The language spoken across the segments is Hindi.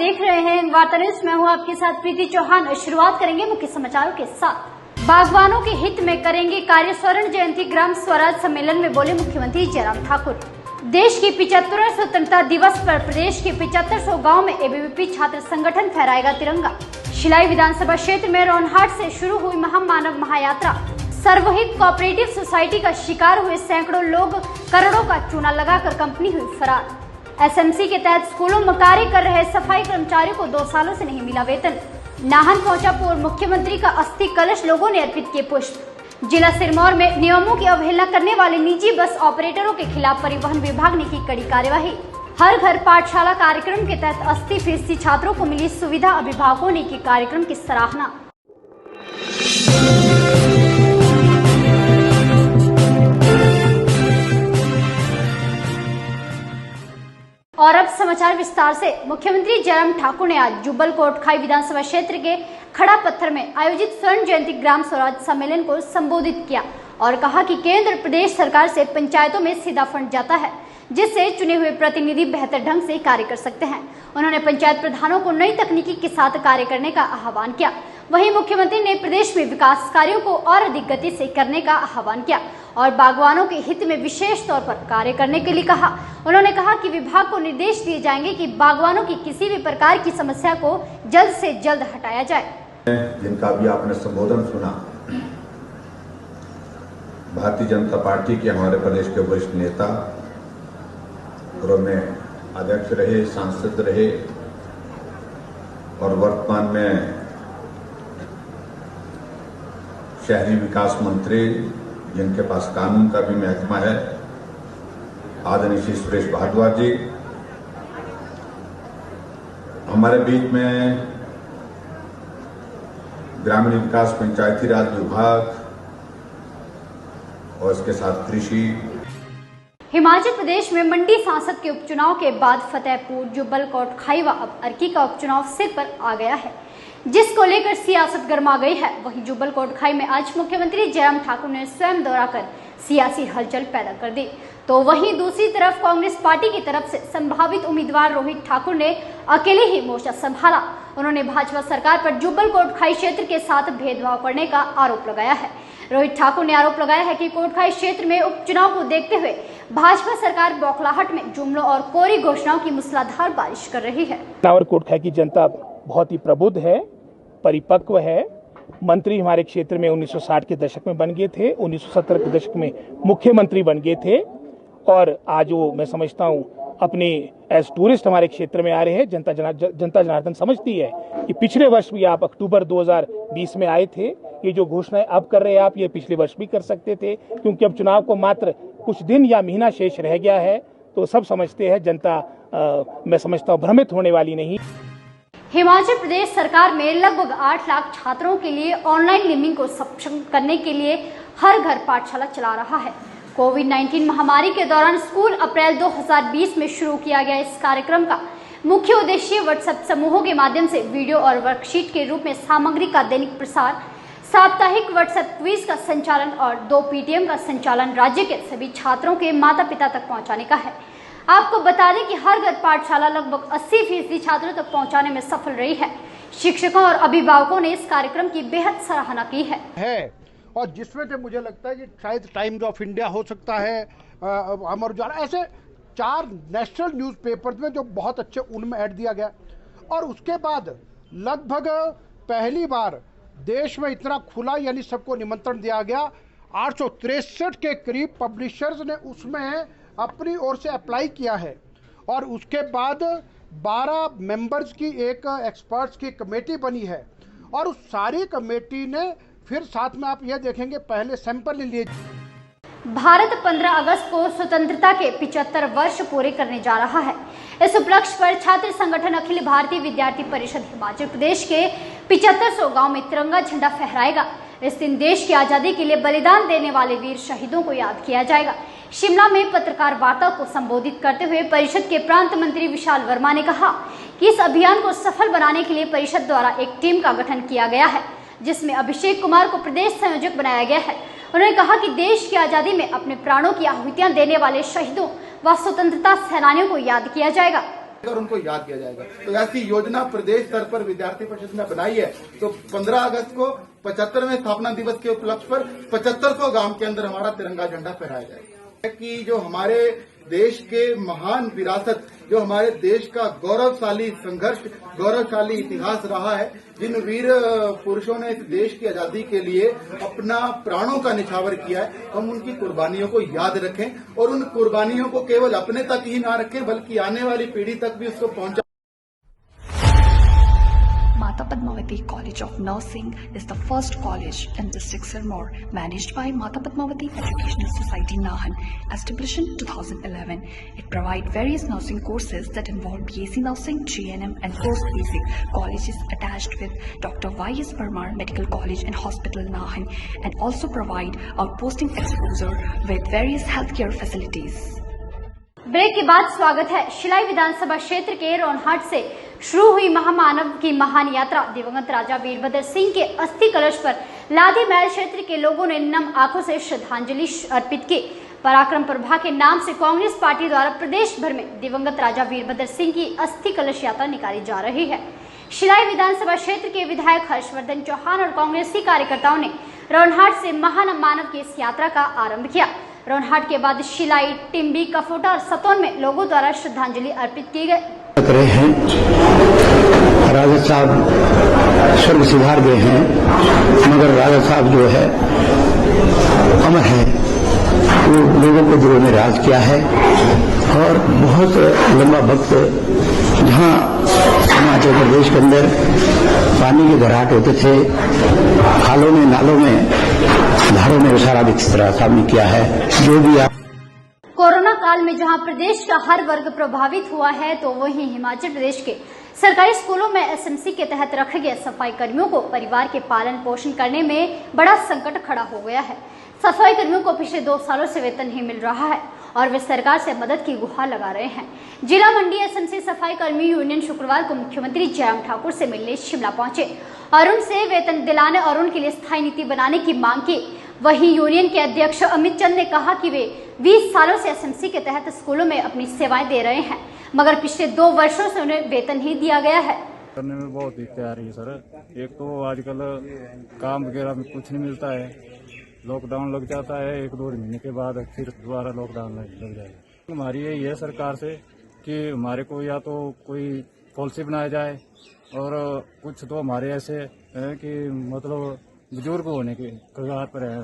देख रहे हैं वार्ता न्यूज। मैं हूं आपके साथ प्रीति चौहान। शुरुआत करेंगे मुख्य समाचारों के साथ। बागवानों के हित में करेंगे कार्य। स्वर्ण जयंती ग्राम स्वराज सम्मेलन में बोले मुख्यमंत्री जयराम ठाकुर। देश की 75वें स्वतंत्रता दिवस पर प्रदेश के 7500 गाँव में एबीवीपी छात्र संगठन फहराएगा तिरंगा। शिलाई विधानसभा क्षेत्र में रौनहाट से शुरू हुई महामानव महायात्रा। सर्वहित कोऑपरेटिव सोसाइटी का शिकार हुए सैकड़ों लोग, करोड़ों का चूना लगाकर कंपनी हुई फरार। एसएमसी के तहत स्कूलों में कार्य कर रहे सफाई कर्मचारियों को 2 सालों से नहीं मिला वेतन। नाहन पहुंचा पूर्व मुख्यमंत्री का अस्थि कलश, लोगों ने अर्पित किए पुष्प। जिला सिरमौर में नियमों की अवहेलना करने वाले निजी बस ऑपरेटरों के खिलाफ परिवहन विभाग ने की कड़ी कार्यवाही। हर घर पाठशाला कार्यक्रम के तहत 80% छात्रों को मिली सुविधा। अभिभावकों ने की कार्यक्रम की सराहना। और अब समाचार विस्तार से। मुख्यमंत्री जयराम ठाकुर ने आज जुब्बल कोटखाई विधानसभा क्षेत्र के खड़ा पत्थर में आयोजित स्वर्ण जयंती ग्राम स्वराज सम्मेलन को संबोधित किया और कहा कि केंद्र प्रदेश सरकार से पंचायतों में सीधा फंड जाता है, जिससे चुने हुए प्रतिनिधि बेहतर ढंग से कार्य कर सकते हैं। उन्होंने पंचायत प्रधानों को नई तकनीकी के साथ कार्य करने का आह्वान किया। वहीं मुख्यमंत्री ने प्रदेश में विकास कार्यों को और अधिक गति से करने का आह्वान किया और बागवानों के हित में विशेष तौर पर कार्य करने के लिए कहा। उन्होंने कहा कि विभाग को निर्देश दिए जाएंगे कि बागवानों की किसी भी प्रकार की समस्या को जल्द से जल्द हटाया जाए। जिनका भी आपने संबोधन सुना, भारतीय जनता पार्टी के हमारे प्रदेश के वरिष्ठ नेता, गृह में अध्यक्ष रहे, सांसद रहे और वर्तमान में शहरी विकास मंत्री, जिनके पास कानून का भी महकमा है, आदरणीय श्री सुरेश भारद्वाज जी। हमारे बीच में ग्रामीण विकास, पंचायती राज विभाग और इसके साथ कृषि। हिमाचल प्रदेश में मंडी सांसद के उपचुनाव के बाद फतेहपुर, जुब्बल कोटखाई व अब अर्की का उपचुनाव सिर पर आ गया है, जिसको लेकर सियासत गर्मा गई है। वहीं जुब्बल कोटखाई में आज मुख्यमंत्री जयराम ठाकुर ने स्वयं दौरा कर सियासी हलचल पैदा कर दी, तो वहीं दूसरी तरफ कांग्रेस पार्टी की तरफ से संभावित उम्मीदवार रोहित ठाकुर ने अकेले ही मोर्चा संभाला। उन्होंने भाजपा सरकार पर जुब्बल कोटखाई क्षेत्र के साथ भेदभाव करने का आरोप लगाया है। रोहित ठाकुर ने आरोप लगाया है कि कोटखाई क्षेत्र में उपचुनाव को देखते हुए भाजपा सरकार बौखलाहट में जुमलों और कोरी घोषणाओं की मूसलाधार बारिश कर रही है। कोटखाई की जनता बहुत ही प्रबुद्ध है, परिपक्व है। मंत्री हमारे क्षेत्र में 1960 के दशक में बन गए थे, 1970 के दशक में मुख्यमंत्री बन गए थे और आज वो, मैं समझता हूँ, अपने एज टूरिस्ट हमारे क्षेत्र में आ रहे हैं। जनता जनार्दन समझती है कि पिछले वर्ष भी आप अक्टूबर 2020 में आए थे। ये जो घोषणाएं अब कर रहे हैं आप, ये पिछले वर्ष भी कर सकते थे, क्योंकि अब चुनाव को मात्र कुछ दिन या महीना शेष रह गया है। तो सब समझते हैं, जनता मैं समझता हूँ भ्रमित होने वाली नहीं। हिमाचल प्रदेश सरकार में लगभग 8 लाख छात्रों के लिए ऑनलाइन लर्निंग को सक्षम करने के लिए हर घर पाठशाला चला रहा है। कोविड-19 महामारी के दौरान स्कूल अप्रैल 2020 में शुरू किया गया इस कार्यक्रम का मुख्य उद्देश्य व्हाट्सएप समूहों के माध्यम से वीडियो और वर्कशीट के रूप में सामग्री का दैनिक प्रसार, साप्ताहिक व्हाट्सएप क्विज का संचालन और 2 पीटीएम का संचालन राज्य के सभी छात्रों के माता पिता तक पहुंचाने का है। आपको बता दें कि हर घर पाठशाला लगभग 80% छात्रों तक पहुंचाने में सफल रही है। शिक्षकों और अभिभावकों ने इस कार्यक्रम की बेहद सराहना की है और जिसमें से मुझे लगता है कि शायद टाइम्स ऑफ इंडिया हो सकता है, अमर उजाला, ऐसे 4 नेशनल न्यूज़पेपर्स में जो बहुत अच्छे उनमें ऐड दिया गया। और उसके बाद लगभग पहली बार देश में इतना खुला, यानी सबको निमंत्रण दिया गया। 863 के करीब पब्लिशर्स ने उसमें अपनी ओर से अप्लाई किया है और उसके बाद 12 मेंबर्स की एक एक्सपर्ट्स की कमेटी बनी है और उस सारी कमेटी ने फिर साथ में आप यह देखेंगे पहले सैंपल लिए। भारत 15 अगस्त को स्वतंत्रता के 75 वर्ष पूरे करने जा रहा है। इस उपलक्ष्य पर छात्र संगठन अखिल भारतीय विद्यार्थी परिषद हिमाचल प्रदेश के 7500 गांव में तिरंगा झंडा फहराएगा। इस दिन देश की आजादी के लिए बलिदान देने वाले वीर शहीदों को याद किया जाएगा। शिमला में पत्रकार वार्ता को संबोधित करते हुए परिषद के प्रांत मंत्री विशाल वर्मा ने कहा कि इस अभियान को सफल बनाने के लिए परिषद द्वारा एक टीम का गठन किया गया है, जिसमें अभिषेक कुमार को प्रदेश संयोजक बनाया गया है। उन्होंने कहा कि देश की आजादी में अपने प्राणों की आहुतियां देने वाले शहीदों व स्वतंत्रता सेनानियों को याद किया जाएगा। और उनको याद किया जाएगा। तो ऐसी योजना प्रदेश स्तर पर विद्यार्थी परिषद ने बनाई है। तो 15 अगस्त को 75वें स्थापना दिवस के उपलक्ष्य पर 7500 गांव के अंदर हमारा तिरंगा झंडा फहराया जाएगा कि जो हमारे देश के महान विरासत, जो हमारे देश का गौरवशाली संघर्ष, गौरवशाली इतिहास रहा है, जिन वीर पुरुषों ने इस देश की आजादी के लिए अपना प्राणों का निछावर किया है, हम उनकी कुर्बानियों को याद रखें और उन कुर्बानियों को केवल अपने तक ही ना रखें बल्कि आने वाली पीढ़ी तक भी उसको पहुंचा। Mata Padmavati College of Nursing is the first college in district Sirmaur managed by Mata Padmavati Educational Society Nahan, established in 2011. It provides various nursing courses that involve BSc Nursing, GNM and post-basic. College is attached with Dr. Y.S. Parmar Medical College and Hospital Nahan and also provide outposting exposure with various healthcare facilities. Break के बाद स्वागत है। शिलाई विधानसभा क्षेत्र के रोनहाट से शुरू हुई महामानव की महान यात्रा दिवंगत राजा वीरभद्र सिंह के अस्थि कलश पर लादी महल क्षेत्र के लोगों ने नम आंखों से श्रद्धांजलि अर्पित की। पराक्रम प्रभा के नाम से कांग्रेस पार्टी द्वारा प्रदेश भर में दिवंगत राजा वीरभद्र सिंह की अस्थि कलश यात्रा निकाली जा रही है। शिलाई विधानसभा क्षेत्र के विधायक हर्षवर्धन चौहान और कांग्रेसी कार्यकर्ताओं ने रोनहाट से महामानव की इस यात्रा का आरंभ किया। रोनहाट के बाद शिलाई, टिम्बी, कफोटा और सतौन में लोगों द्वारा श्रद्धांजलि अर्पित की गई। रहे हैं राजा साहब स्वर्ग सिधार गए हैं, मगर राजा साहब जो है अमर है। वो लोगों को दिलों में राज किया है और बहुत लंबा वक्त जहाँ हिमाचल प्रदेश के अंदर पानी के घराट होते थे, खालों में, नालों में, धारों में सारा विकसित साहब ने किया है। जो भी कोरोना काल में जहां प्रदेश का हर वर्ग प्रभावित हुआ है, तो वहीं हिमाचल प्रदेश के सरकारी स्कूलों में एसएमसी के तहत रखे गए सफाई कर्मियों को परिवार के पालन पोषण करने में बड़ा संकट खड़ा हो गया है। सफाई कर्मियों को पिछले 2 सालों से वेतन नहीं मिल रहा है और वे सरकार से मदद की गुहार लगा रहे हैं। जिला मंडी एसएमसी सफाई कर्मी यूनियन शुक्रवार को मुख्यमंत्री जयराम ठाकुर से मिलने शिमला पहुंचे और उनसे वेतन दिलाने और उनके लिए स्थायी नीति बनाने की मांग की। वहीं यूनियन के अध्यक्ष अमित चंद ने कहा कि वे 20 सालों से एसएमसी के तहत स्कूलों में अपनी सेवाएं दे रहे हैं, मगर पिछले 2 वर्षों से उन्हें वेतन ही दिया गया है। करने में बहुत दिक्कत आ रही है सर। एक तो आजकल काम वगैरह में कुछ नहीं मिलता है, लॉकडाउन लग जाता है 1-2 महीने के बाद, फिर दोबारा लॉकडाउन लग जाएगा। हमारी यही है सरकार से कि हमारे को या तो कोई पॉलिसी बनाया जाए और कुछ तो हमारे ऐसे हैं कि मतलब बुजुर्ग होने के कगार पर है,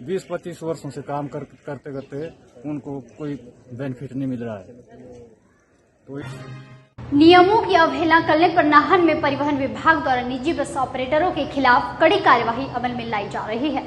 20-25 वर्षों से काम करते करते उनको कोई बेनिफिट नहीं मिल रहा है। तो नियमों की अवहेलना करने पर नाहन में परिवहन विभाग द्वारा निजी बस ऑपरेटरों के खिलाफ कड़ी कार्यवाही अमल में लाई जा रही है।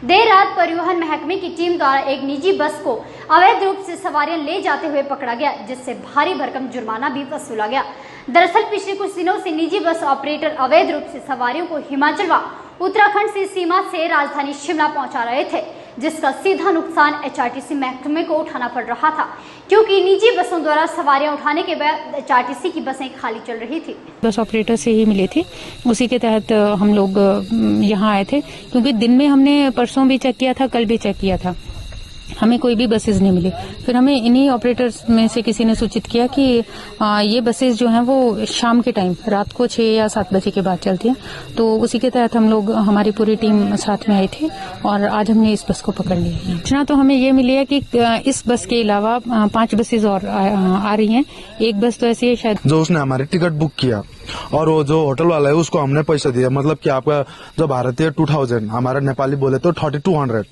देर रात परिवहन महकमे की टीम द्वारा एक निजी बस को अवैध रूप से सवारियां ले जाते हुए पकड़ा गया, जिससे भारी भरकम जुर्माना भी वसूला गया। दरअसल पिछले कुछ दिनों से निजी बस ऑपरेटर अवैध रूप से सवारियों को हिमाचल व उत्तराखंड से सीमा से राजधानी शिमला पहुंचा रहे थे, जिसका सीधा नुकसान एचआरटीसी महकमे को उठाना पड़ रहा था, क्योंकि निजी बसों द्वारा सवारियां उठाने के बाद एचआरटीसी की बसें खाली चल रही थी। बस ऑपरेटर से ही मिले थे, उसी के तहत हम लोग यहाँ आए थे, क्योंकि दिन में हमने परसों भी चेक किया था, कल भी चेक किया था, हमें कोई भी बसेज नहीं मिली। फिर हमें इन्हीं ऑपरेटर्स में से किसी ने सूचित किया कि ये बसेज जो हैं वो शाम के टाइम, रात को 6 या 7 बजे के बाद चलती हैं। तो उसी के तहत हम लोग, हमारी पूरी टीम साथ में आई थी और आज हमने इस बस को पकड़ लिया। सूचना तो हमें ये मिली है कि इस बस के अलावा 5 बसेज और आ रही हैं। एक बस तो ऐसी है शायद जो उसने हमारी टिकट बुक किया और वो जो होटल वाला है उसको हमने पैसा दिया, मतलब कि आपका जो भारतीय 2000, हमारा नेपाली बोले तो 3200।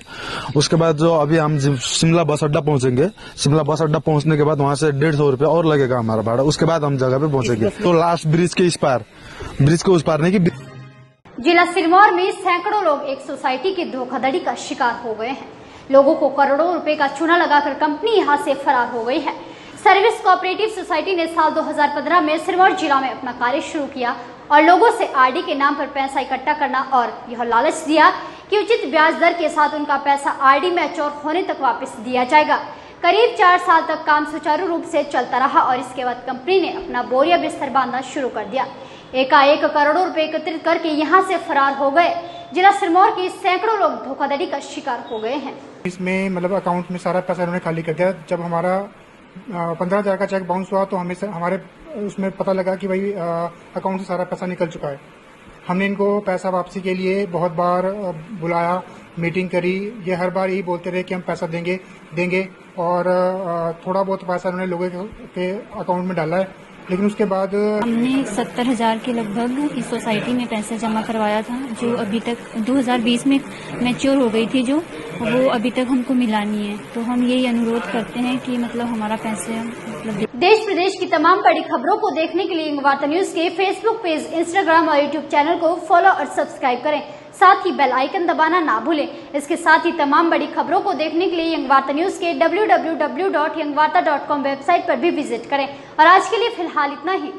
उसके बाद जो अभी हम शिमला बस अड्डा पहुंचेंगे, शिमला बस अड्डा पहुंचने के बाद वहां से 150 रुपया और लगेगा हमारा भाड़ा। उसके बाद हम जगह पे पहुंचेंगे। तो लास्ट ब्रिज के इस पार, ब्रिज के उस पार नहीं कि जिला सिरमौर में सैकड़ों लोग एक सोसाइटी की धोखाधड़ी का शिकार हो गए हैं। लोगों को करोड़ों रुपए का चूना लगाकर कंपनी यहां से फरार हो गई है। सर्विस कोऑपरेटिव सोसाइटी ने साल 2015 में सिरमौर जिला में अपना कार्य शुरू किया और लोगों से आरडी के नाम पर पैसा इकट्ठा करना और यह लालच दिया कि उचित ब्याज दर के साथ उनका पैसा आरडी मैच्योर होने तक वापस दिया जाएगा। करीब 4 साल तक काम सुचारू रूप से चलता रहा और इसके बाद कंपनी ने अपना बोरिया बिस्तर बांधना शुरू कर दिया। एकाएक करोड़ों रुपए एकत्रित करके यहां से फरार हो गए। जिला सिरमौर के सैकड़ों लोग धोखाधड़ी का शिकार हो गए हैं। इसमें मतलब अकाउंट में सारा पैसा उन्होंने खाली कर दिया। जब हमारा 15,000 का चेक बाउंस हुआ तो हमारे उसमें पता लगा कि भाई अकाउंट से सारा पैसा निकल चुका है। हमने इनको पैसा वापसी के लिए बहुत बार बुलाया, मीटिंग करी। ये हर बार यही बोलते रहे कि हम पैसा देंगे और थोड़ा बहुत पैसा उन्होंने लोगों के अकाउंट में डाला है, लेकिन उसके बाद हमने 70,000 के लगभग इस सोसाइटी में पैसा जमा करवाया था, जो अभी तक 2020 में मैच्योर हो गई थी, जो वो अभी तक हमको मिला नहीं है। तो हम यही अनुरोध करते हैं कि मतलब हमारा पैसे देश प्रदेश की तमाम बड़ी खबरों को देखने के लिए यंगवार्ता न्यूज के फेसबुक पेज, इंस्टाग्राम और यूट्यूब चैनल को फॉलो और सब्सक्राइब करें। साथ ही बेल आइकन दबाना ना भूलें। इसके साथ ही तमाम बड़ी खबरों को देखने के लिए यंगवार्ता न्यूज के www.yangwarta.com वेबसाइट पर भी विजिट करें। और आज के लिए फिलहाल इतना ही।